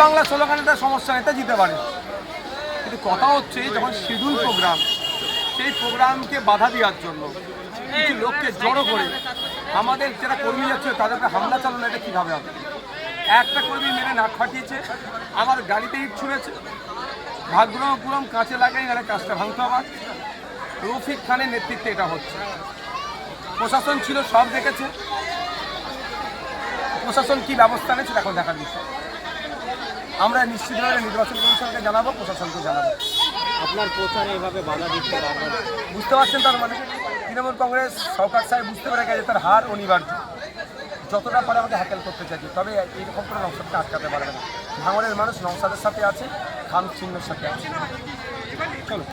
Bangla slogan, এটা সমস্যা নেই, এটা জিতে পারে। কিন্তু কথা হচ্ছে যখন শিডিউল প্রোগ্রাম, সেই প্রোগ্রামকে বাধা দেওয়ার জন্য কিছু লোককে জড়ো করে আমাদের যারা কর্মী যাচ্ছে তাদেরকে হামলা চালানো, এটা কীভাবে হবে? একটা কর্মী মেরে নাক ফাটিয়েছে, আমার গাড়িতে ইট ছুঁড়েছে, ভাগ্যরম কাঁচে লাগাই এখানে কাজটা ভাঙতে হবে। রফিক খানের নেতৃত্বে এটা হচ্ছে। প্রশাসন ছিল, সব দেখেছে, প্রশাসন কী ব্যবস্থা নিয়েছে এখন দেখার বিষয়। আমরা নিশ্চিতভাবে নির্বাচন কমিশনকে জানাবো, প্রশাসনকে জানাবো। আপনার প্রচারে এভাবে বাধা দিচ্ছে বারবার, বুঝতে পারছেন তার মানে তৃণমূল কংগ্রেস সরকার সাহেব বুঝতে পেরে গেছে তার হার অনিবার্য। যতটা পারে আমাকে হ্যাকেল করতে চাইছে, তবে এইরকম করে নওশাদকে আটকাতে পারবে না। ভাঙড়ের মানুষ নওশাদের সাথে আছে, খান চিহ্নের সাথে আছে। চলো।